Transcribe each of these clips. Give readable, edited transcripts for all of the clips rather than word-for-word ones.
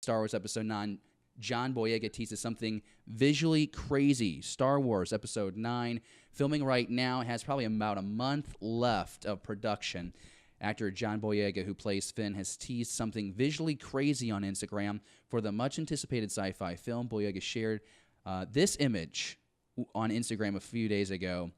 Star Wars Episode 9, John Boyega teases something visually crazy. Star Wars Episode 9, filming right now, has probably about a month left of production. Actor John Boyega, who plays Finn, has teased something visually crazy on Instagram for the much-anticipated sci-fi film. Boyega shared this image on Instagram a few days ago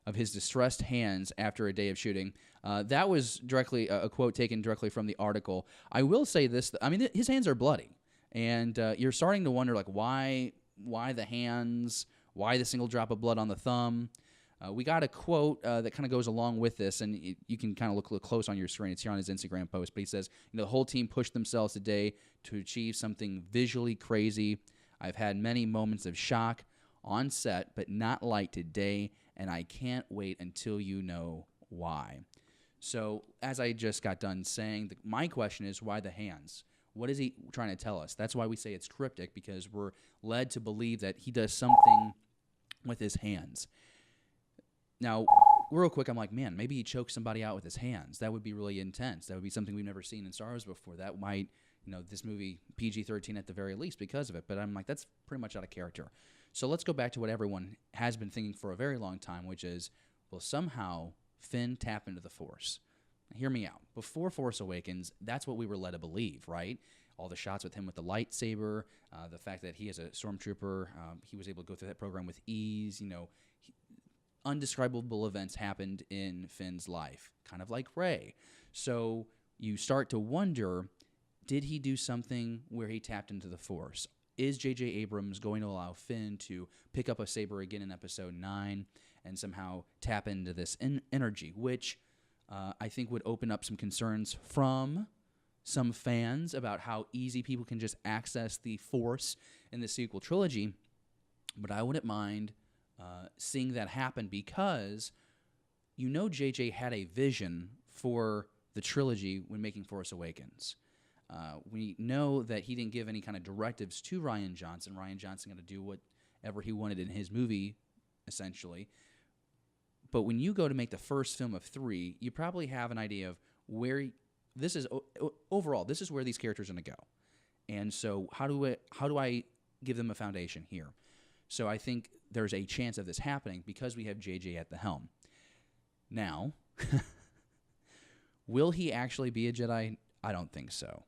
of his distressed hands after a day of shooting. That was directly a quote taken directly from the article. I will say this. I mean, his hands are bloody. And you're starting to wonder, like, why the hands? Why the single drop of blood on the thumb? We got a quote that kind of goes along with this, and you can kind of look close on your screen. It's here on his Instagram post. But he says, the whole team pushed themselves today to achieve something visually crazy. I've had many moments of shock on set, but not like today, and I can't wait until you know why. So, as I just got done saying, my question is, why the hands? What is he trying to tell us? That's why we say it's cryptic, because we're led to believe that he does something with his hands. Now, real quick, I'm like, man, maybe he choked somebody out with his hands. That would be really intense. That would be something we've never seen in Star Wars before. That might, this movie PG-13 at the very least because of it. But I'm like, that's pretty much out of character. So let's go back to what everyone has been thinking for a very long time, which is, will somehow Finn tap into the Force? Hear me out. Before Force Awakens, that's what we were led to believe, right? All the shots with him with the lightsaber, the fact that he is a stormtrooper, he was able to go through that program with ease. Undescribable events happened in Finn's life, kind of like Rey. So you start to wonder, did he do something where he tapped into the Force? Is J.J. Abrams going to allow Finn to pick up a saber again in Episode 9 and somehow tap into this energy, which I think would open up some concerns from some fans about how easy people can just access the Force in the sequel trilogy. But I wouldn't mind seeing that happen, because J.J. had a vision for the trilogy when making Force Awakens. We know that he didn't give any kind of directives to Rian Johnson. Rian Johnson got to do whatever he wanted in his movie, essentially. But when you go to make the first film of 3, you probably have an idea of where this is overall. This is where these characters are going to go, and so how do I give them a foundation here? So I think there's a chance of this happening because we have JJ at the helm. Now, will he actually be a Jedi? I don't think so.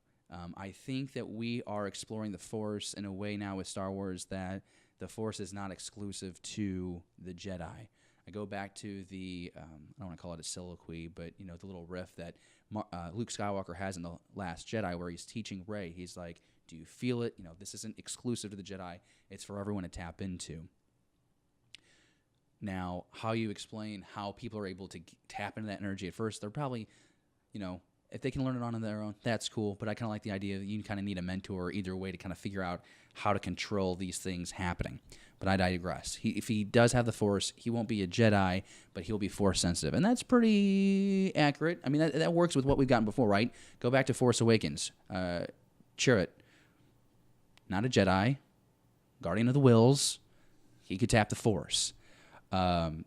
I think that we are exploring the Force in a way now with Star Wars that the Force is not exclusive to the Jedi. I go back to the, I don't want to call it a soliloquy, but, the little riff that Luke Skywalker has in The Last Jedi where he's teaching Rey. He's like, do you feel it? This isn't exclusive to the Jedi. It's for everyone to tap into. Now, how you explain how people are able to tap into that energy at first, they're probably, if they can learn it on their own, that's cool. But I kind of like the idea that you kind of need a mentor either way to kind of figure out how to control these things happening. But I digress. If he does have the Force, he won't be a Jedi, but he'll be Force sensitive. And that's pretty accurate. I mean, that works with what we've gotten before, right? Go back to Force Awakens. Chirrut, not a Jedi, Guardian of the Whills. He could tap the Force.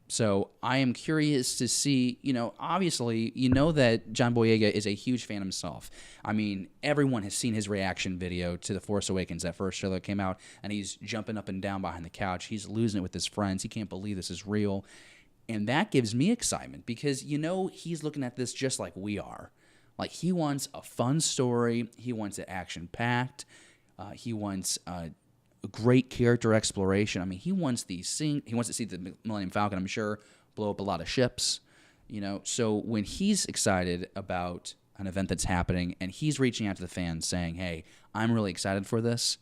So I am curious to see, obviously, that John Boyega is a huge fan himself. I mean, everyone has seen his reaction video to The Force Awakens. That first trailer came out, and he's jumping up and down behind the couch. He's losing it with his friends. He can't believe this is real. And that gives me excitement because, he's looking at this just like we are. Like, he wants a fun story. He wants it action-packed. He wants great character exploration. I mean, he wants to see the Millennium Falcon, I'm sure, blow up a lot of ships. So when he's excited about an event that's happening and he's reaching out to the fans saying, hey, I'm really excited for this,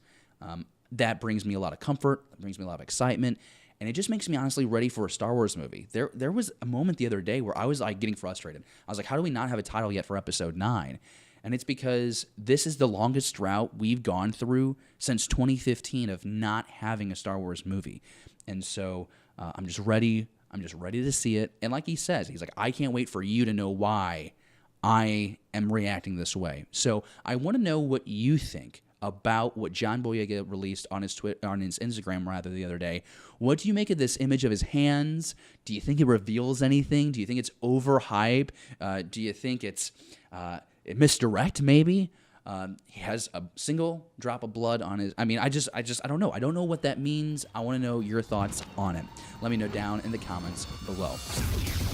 that brings me a lot of comfort, that brings me a lot of excitement, and it just makes me honestly ready for a Star Wars movie. There was a moment the other day where I was like getting frustrated. I was like, how do we not have a title yet for Episode 9? And it's because this is the longest drought we've gone through since 2015 of not having a Star Wars movie. And so I'm just ready. I'm just ready to see it. And like he says, he's like, I can't wait for you to know why I am reacting this way. So I want to know what you think about what John Boyega released on his Instagram the other day. What do you make of this image of his hands? Do you think it reveals anything? Do you think it's overhype? Do you think it's misdirect maybe? He has a single drop of blood on his. I mean, I don't know. I don't know what that means. I want to know your thoughts on it. Let me know down in the comments below.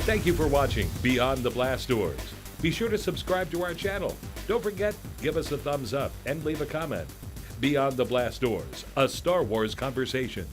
Thank you for watching Beyond the Blast Doors. Be sure to subscribe to our channel. Don't forget, give us a thumbs up and leave a comment. Beyond the Blast Doors, a Star Wars conversation.